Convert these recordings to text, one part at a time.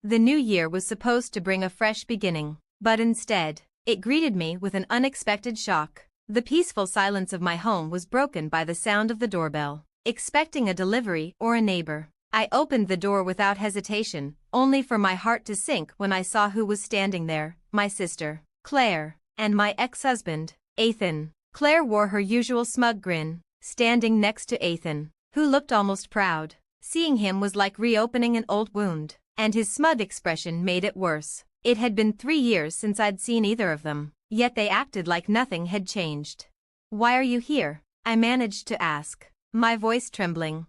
The new year was supposed to bring a fresh beginning, but instead, it greeted me with an unexpected shock. The peaceful silence of my home was broken by the sound of the doorbell. Expecting a delivery or a neighbor, I opened the door without hesitation, only for my heart to sink when I saw who was standing there: my sister, Claire, and my ex-husband, Ethan. Claire wore her usual smug grin, standing next to Ethan, who looked almost proud. Seeing him was like reopening an old wound, and his smug expression made it worse. It had been 3 years since I'd seen either of them, yet they acted like nothing had changed. "Why are you here?" I managed to ask, my voice trembling.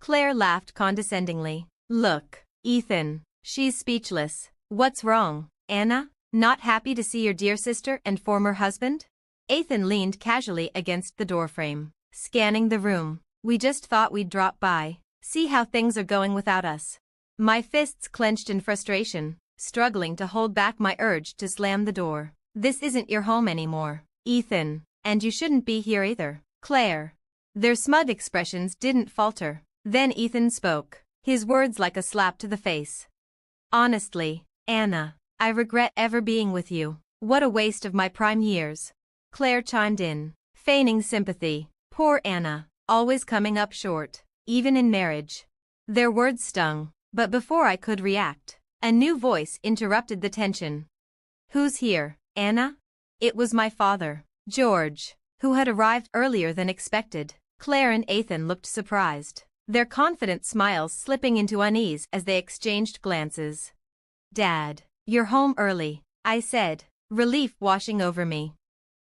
Claire laughed condescendingly. "Look, Ethan." She's speechless. "What's wrong, Anna? Not happy to see your dear sister and former husband?" Ethan leaned casually against the doorframe, scanning the room. "We just thought we'd drop by, see how things are going without us." My fists clenched in frustration, struggling to hold back my urge to slam the door. "This isn't your home anymore, Ethan, and you shouldn't be here either, Claire." Their smug expressions didn't falter. Then Ethan spoke, his words like a slap to the face. "Honestly, Anna, I regret ever being with you. What a waste of my prime years." Claire chimed in, feigning sympathy. Poor Anna, always coming up short, even in marriage. Their words stung, but before I could react, a new voice interrupted the tension. "Who's here, Anna?" It was my father, George, who had arrived earlier than expected. Claire and Ethan looked surprised, their confident smiles slipping into unease as they exchanged glances. "Dad, you're home early," I said, relief washing over me.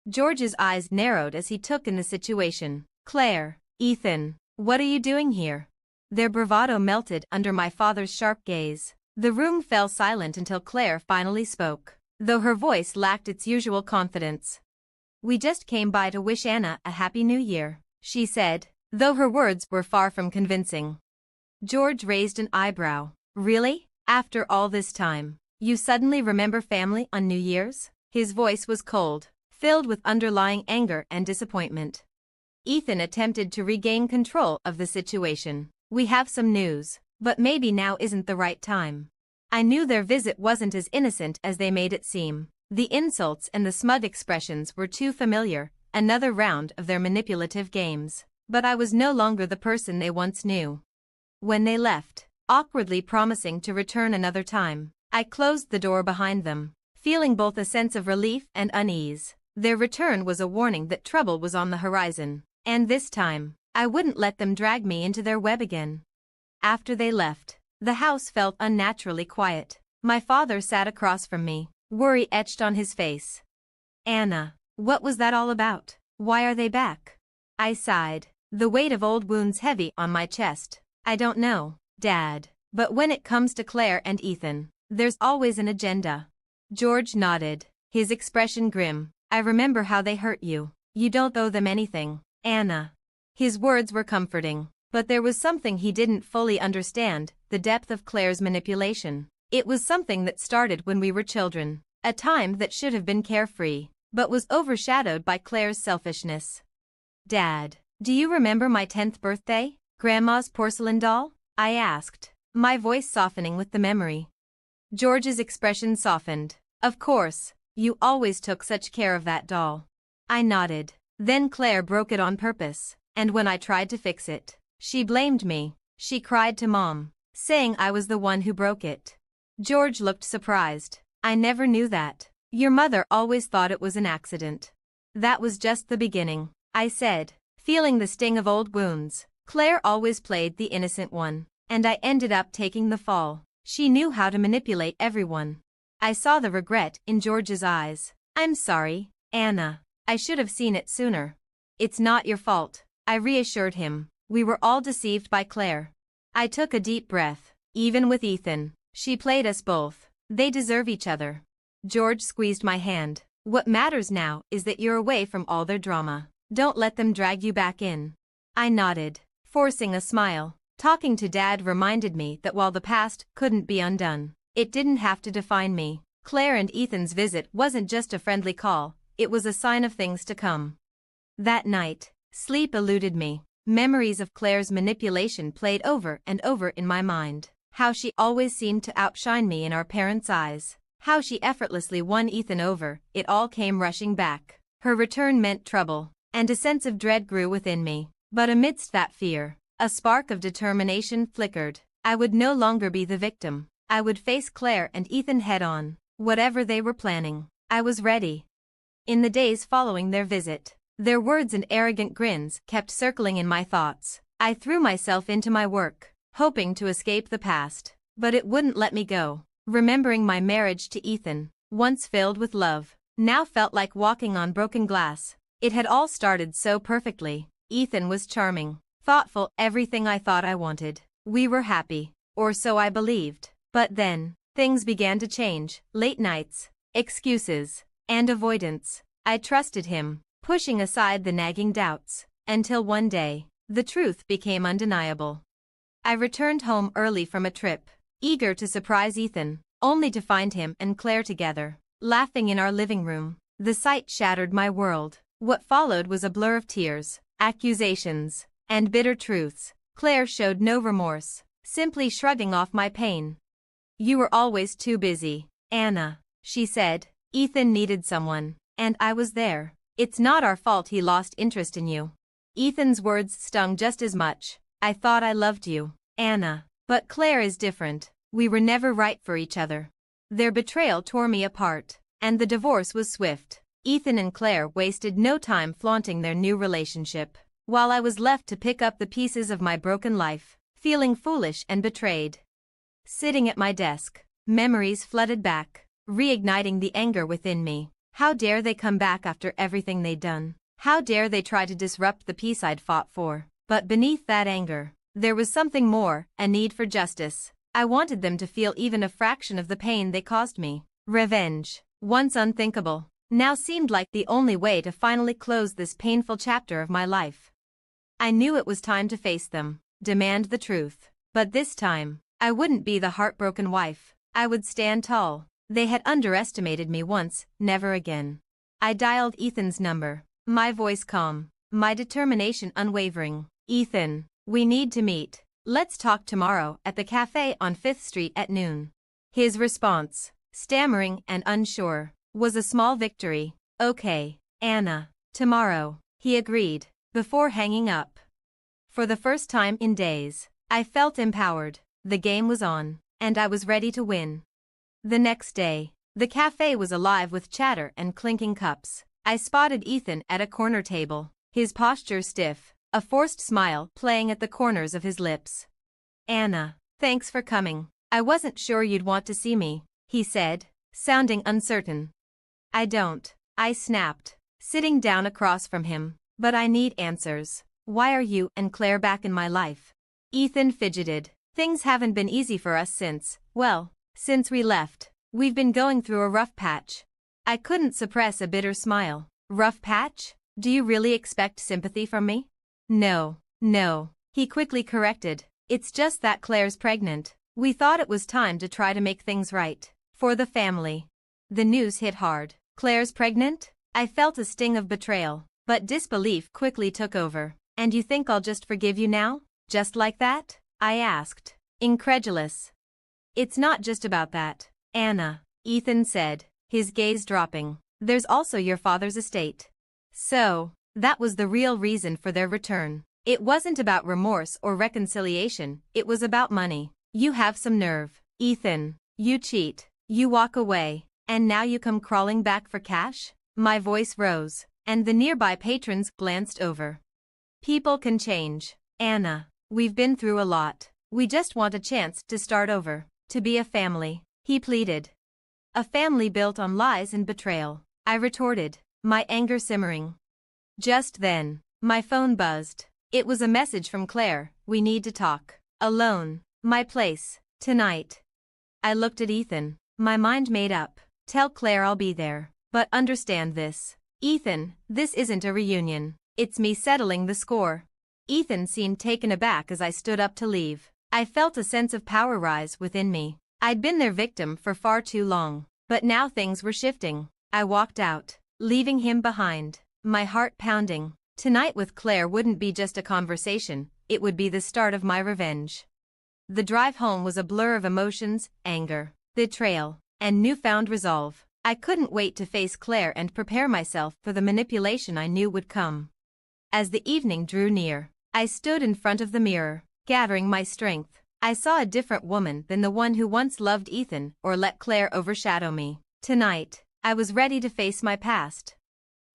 George's eyes narrowed as he took in the situation. "Claire, Ethan, what are you doing here?" Their bravado melted under my father's sharp gaze. The room fell silent until Claire finally spoke, though her voice lacked its usual confidence. "We just came by to wish Anna a happy new year," she said, though her words were far from convincing. George raised an eyebrow. "Really? After all this time, you suddenly remember family on New Year's?" His voice was cold, filled with underlying anger and disappointment. Ethan attempted to regain control of the situation. "We have some news, but maybe now isn't the right time." I knew their visit wasn't as innocent as they made it seem. The insults and the smug expressions were too familiar, another round of their manipulative games. But I was no longer the person they once knew. When they left, awkwardly promising to return another time, I closed the door behind them, feeling both a sense of relief and unease. Their return was a warning that trouble was on the horizon, and this time, I wouldn't let them drag me into their web again. After they left, the house felt unnaturally quiet. My father sat across from me, worry etched on his face. "Anna, what was that all about? Why are they back?" I sighed, the weight of old wounds heavy on my chest. "I don't know, Dad, but when it comes to Claire and Ethan, there's always an agenda." George nodded, his expression grim. "I remember how they hurt you. You don't owe them anything, Anna." His words were comforting, but there was something he didn't fully understand: the depth of Claire's manipulation. It was something that started when we were children, a time that should have been carefree, but was overshadowed by Claire's selfishness. "Dad, do you remember my 10th birthday? Grandma's porcelain doll?" I asked, my voice softening with the memory. George's expression softened. "Of course, you always took such care of that doll." I nodded. "Then Claire broke it on purpose, and when I tried to fix it, she blamed me. She cried to Mom, saying I was the one who broke it." George looked surprised. "I never knew that. Your mother always thought it was an accident." "That was just the beginning," I said, feeling the sting of old wounds. "Claire always played the innocent one, and I ended up taking the fall. She knew how to manipulate everyone." I saw the regret in George's eyes. "I'm sorry, Anna. I should have seen it sooner." "It's not your fault," I reassured him. "We were all deceived by Claire." I took a deep breath. Even with Ethan, she played us both. They deserve each other. George squeezed my hand. "What matters now is that you're away from all their drama. Don't let them drag you back in." I nodded, forcing a smile. Talking to Dad reminded me that while the past couldn't be undone, it didn't have to define me. Claire and Ethan's visit wasn't just a friendly call, it was a sign of things to come. That night, sleep eluded me. Memories of Claire's manipulation played over and over in my mind. How she always seemed to outshine me in our parents' eyes. How she effortlessly won Ethan over. It all came rushing back. Her return meant trouble, and a sense of dread grew within me. But amidst that fear, a spark of determination flickered. I would no longer be the victim. I would face Claire and Ethan head-on. Whatever they were planning, I was ready. In the days following their visit, their words and arrogant grins kept circling in my thoughts. I threw myself into my work, hoping to escape the past, but it wouldn't let me go. Remembering my marriage to Ethan, once filled with love, now felt like walking on broken glass. It had all started so perfectly. Ethan was charming, thoughtful, everything I thought I wanted. We were happy, or so I believed. But then, things began to change. Late nights, excuses, and avoidance. I trusted him, pushing aside the nagging doubts, until one day, the truth became undeniable. I returned home early from a trip, eager to surprise Ethan, only to find him and Claire together, laughing in our living room. The sight shattered my world. What followed was a blur of tears, accusations, and bitter truths. Claire showed no remorse, simply shrugging off my pain. "You were always too busy, Anna," she said. "Ethan needed someone, and I was there. It's not our fault he lost interest in you." Ethan's words stung just as much. "I thought I loved you, Anna. But Claire is different. We were never right for each other." Their betrayal tore me apart, and the divorce was swift. Ethan and Claire wasted no time flaunting their new relationship, while I was left to pick up the pieces of my broken life, feeling foolish and betrayed. Sitting at my desk, memories flooded back, reigniting the anger within me. How dare they come back after everything they'd done? How dare they try to disrupt the peace I'd fought for? But beneath that anger, there was something more, a need for justice. I wanted them to feel even a fraction of the pain they caused me. Revenge, once unthinkable, now seemed like the only way to finally close this painful chapter of my life. I knew it was time to face them, demand the truth. But this time, I wouldn't be the heartbroken wife. I would stand tall. They had underestimated me once, never again. I dialed Ethan's number, my voice calm, my determination unwavering. "Ethan, we need to meet. Let's talk tomorrow at the cafe on 5th Street at noon." His response, stammering and unsure, was a small victory. "Okay, Anna, tomorrow," he agreed, before hanging up. For the first time in days, I felt empowered. The game was on, and I was ready to win. The next day, the cafe was alive with chatter and clinking cups. I spotted Ethan at a corner table, his posture stiff, a forced smile playing at the corners of his lips. "Anna, thanks for coming. I wasn't sure you'd want to see me," he said, sounding uncertain. "I don't," I snapped, sitting down across from him. "But I need answers. Why are you and Claire back in my life?" Ethan fidgeted. "Things haven't been easy for us since we left. We've been going through a rough patch." I couldn't suppress a bitter smile. "Rough patch? Do you really expect sympathy from me?" No, he quickly corrected. "It's just that Claire's pregnant. We thought it was time to try to make things right. For the family." The news hit hard. "Claire's pregnant?" I felt a sting of betrayal, but disbelief quickly took over. "And you think I'll just forgive you now? Just like that?" I asked, incredulous. "It's not just about that, Anna," Ethan said, his gaze dropping. "There's also your father's estate." So, that was the real reason for their return. It wasn't about remorse or reconciliation, it was about money. "You have some nerve, Ethan. You cheat, you walk away, and now you come crawling back for cash?" My voice rose, and the nearby patrons glanced over. "People can change, Anna. We've been through a lot. We just want a chance to start over, to be a family," he pleaded. "A family built on lies and betrayal," I retorted, my anger simmering. Just then, my phone buzzed. It was a message from Claire. "We need to talk. Alone. My place. Tonight." I looked at Ethan, my mind made up. "Tell Claire I'll be there. But understand this, Ethan, this isn't a reunion. It's me settling the score." Ethan seemed taken aback as I stood up to leave. I felt a sense of power rise within me. I'd been their victim for far too long, but now things were shifting. I walked out, leaving him behind, my heart pounding. Tonight with Claire wouldn't be just a conversation, it would be the start of my revenge. The drive home was a blur of emotions, anger, betrayal, and newfound resolve. I couldn't wait to face Claire and prepare myself for the manipulation I knew would come. As the evening drew near, I stood in front of the mirror, gathering my strength. I saw a different woman than the one who once loved Ethan or let Claire overshadow me. Tonight, I was ready to face my past.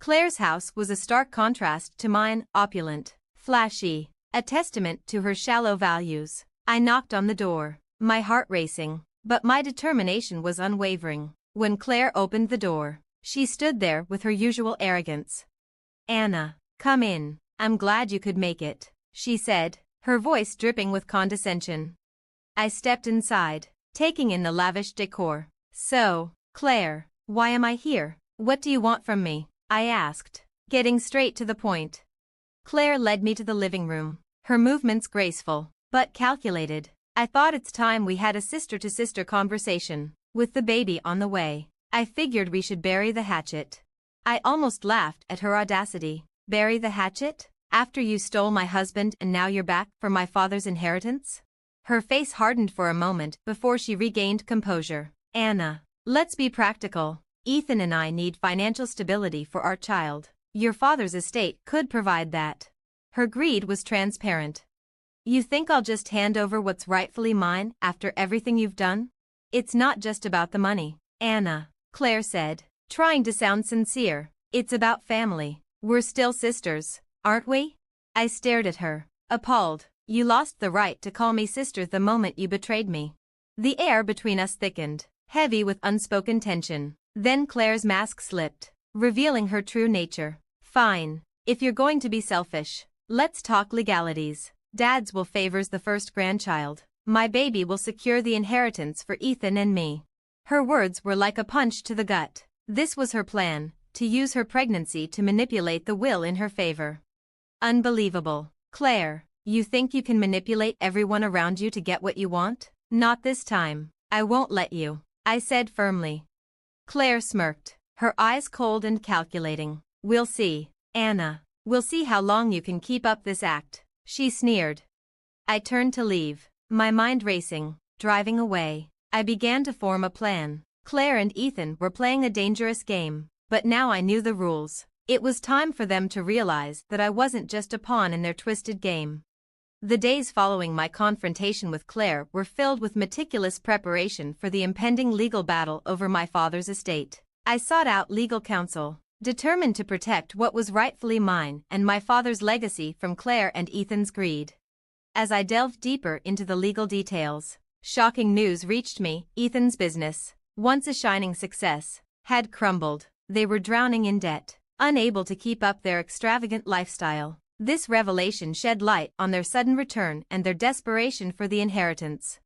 Claire's house was a stark contrast to mine, opulent, flashy, a testament to her shallow values. I knocked on the door, my heart racing, but my determination was unwavering. When Claire opened the door, she stood there with her usual arrogance. "Anna, come in, I'm glad you could make it," she said, her voice dripping with condescension. I stepped inside, taking in the lavish decor. "So, Claire, why am I here? What do you want from me?" I asked, getting straight to the point. Claire led me to the living room, her movements graceful, but calculated. I thought it's time we had a sister-to-sister conversation. With the baby on the way, I figured we should bury the hatchet. I almost laughed at her audacity. "Bury the hatchet? After you stole my husband and now you're back for my father's inheritance?" Her face hardened for a moment before she regained composure. "Anna, let's be practical. Ethan and I need financial stability for our child. Your father's estate could provide that." Her greed was transparent. "You think I'll just hand over what's rightfully mine after everything you've done?" "It's not just about the money, Anna," Claire said, trying to sound sincere. "It's about family. We're still sisters, aren't we?" I stared at her, appalled. "You lost the right to call me sister the moment you betrayed me." The air between us thickened, heavy with unspoken tension. Then Claire's mask slipped, revealing her true nature. "Fine, if you're going to be selfish, let's talk legalities. Dad's will favors the first grandchild. My baby will secure the inheritance for Ethan and me." Her words were like a punch to the gut. This was her plan, to use her pregnancy to manipulate the will in her favor. Unbelievable. "Claire, you think you can manipulate everyone around you to get what you want? Not this time. I won't let you," I said firmly. Claire smirked, her eyes cold and calculating. "We'll see, Anna. We'll see how long you can keep up this act," she sneered. I turned to leave, my mind racing. Driving away, I began to form a plan. Claire and Ethan were playing a dangerous game, but now I knew the rules. It was time for them to realize that I wasn't just a pawn in their twisted game. The days following my confrontation with Claire were filled with meticulous preparation for the impending legal battle over my father's estate. I sought out legal counsel, determined to protect what was rightfully mine and my father's legacy from Claire and Ethan's greed. As I delved deeper into the legal details, shocking news reached me. Ethan's business, once a shining success, had crumbled. They were drowning in debt, unable to keep up their extravagant lifestyle. This revelation shed light on their sudden return and their desperation for the inheritance.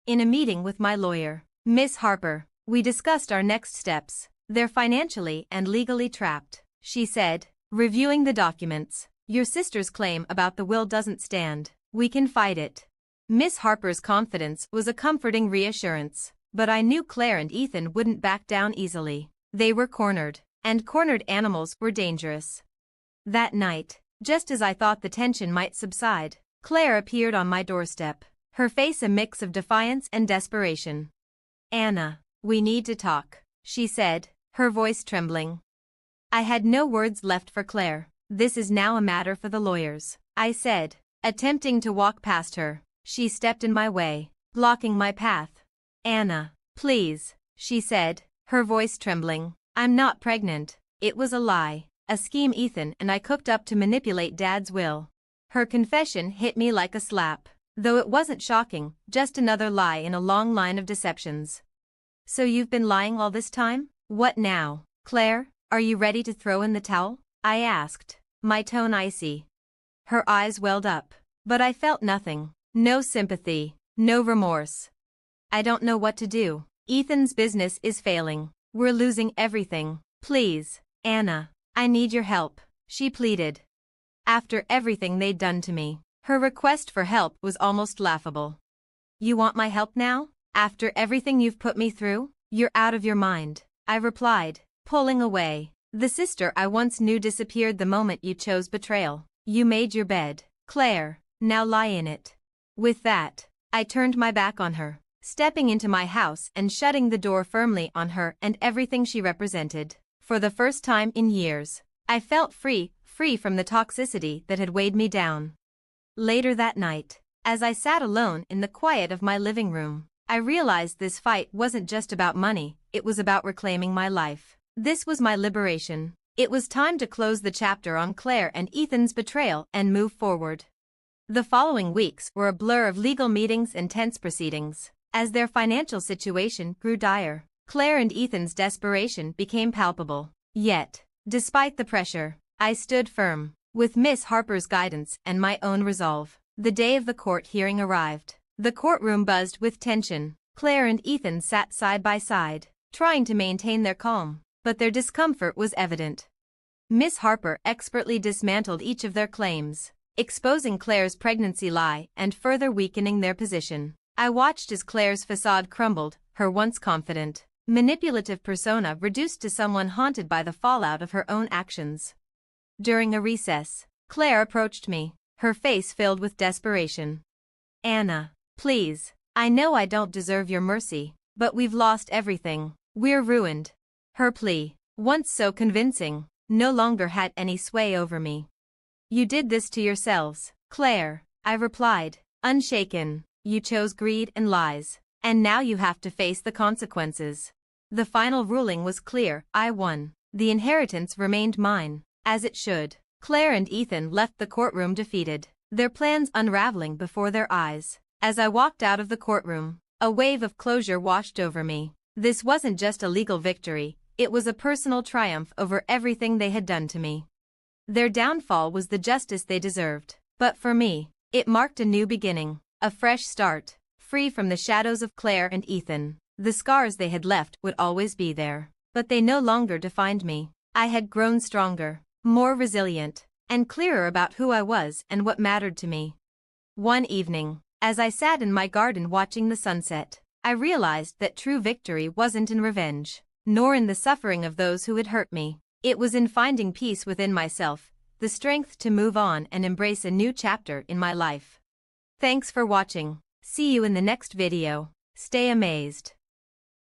In a meeting with my lawyer, Miss Harper, we discussed our next steps. "They're financially and legally trapped," she said, reviewing the documents. "Your sister's claim about the will doesn't stand. We can fight it." Miss Harper's confidence was a comforting reassurance, but I knew Claire and Ethan wouldn't back down easily. They were cornered, and cornered animals were dangerous. That night, just as I thought the tension might subside, Claire appeared on my doorstep, her face a mix of defiance and desperation. "Anna, we need to talk," she said, her voice trembling. I had no words left for Claire. "This is now a matter for the lawyers," I said, attempting to walk past her. She stepped in my way, blocking my path. "Anna, please," she said, her voice trembling. "I'm not pregnant. It was a lie, a scheme Ethan and I cooked up to manipulate Dad's will." Her confession hit me like a slap, though it wasn't shocking, just another lie in a long line of deceptions. "So you've been lying all this time? What now, Claire? Are you ready to throw in the towel?" I asked, my tone icy. Her eyes welled up, but I felt nothing. No sympathy, no remorse. "I don't know what to do. Ethan's business is failing. We're losing everything. Please, Anna, I need your help," she pleaded. After everything they'd done to me, her request for help was almost laughable. "You want my help now? After everything you've put me through? You're out of your mind," I replied, pulling away. "The sister I once knew disappeared the moment you chose betrayal. You made your bed, Claire, now lie in it." With that, I turned my back on her, stepping into my house and shutting the door firmly on her and everything she represented. For the first time in years, I felt free from the toxicity that had weighed me down. Later that night, as I sat alone in the quiet of my living room, I realized this fight wasn't just about money, it was about reclaiming my life. This was my liberation. It was time to close the chapter on Claire and Ethan's betrayal and move forward. The following weeks were a blur of legal meetings and tense proceedings. As their financial situation grew dire, Claire and Ethan's desperation became palpable. Yet, despite the pressure, I stood firm. With Miss Harper's guidance and my own resolve, the day of the court hearing arrived. The courtroom buzzed with tension. Claire and Ethan sat side by side, trying to maintain their calm, but their discomfort was evident. Miss Harper expertly dismantled each of their claims, exposing Claire's pregnancy lie and further weakening their position. I watched as Claire's facade crumbled, her once confident, manipulative persona reduced to someone haunted by the fallout of her own actions. During a recess, Claire approached me, her face filled with desperation. "Anna, please, I know I don't deserve your mercy, but we've lost everything. We're ruined." Her plea, once so convincing, no longer had any sway over me. "You did this to yourselves, Claire," I replied, unshaken. "You chose greed and lies, and now you have to face the consequences." The final ruling was clear, I won. The inheritance remained mine, as it should. Claire and Ethan left the courtroom defeated, their plans unraveling before their eyes. As I walked out of the courtroom, a wave of closure washed over me. This wasn't just a legal victory, it was a personal triumph over everything they had done to me. Their downfall was the justice they deserved, but for me, it marked a new beginning, a fresh start, free from the shadows of Claire and Ethan. The scars they had left would always be there, but they no longer defined me. I had grown stronger, more resilient, and clearer about who I was and what mattered to me. One evening, as I sat in my garden watching the sunset, I realized that true victory wasn't in revenge, nor in the suffering of those who had hurt me. It was in finding peace within myself, the strength to move on and embrace a new chapter in my life. Thanks for watching. See you in the next video. Stay amazed.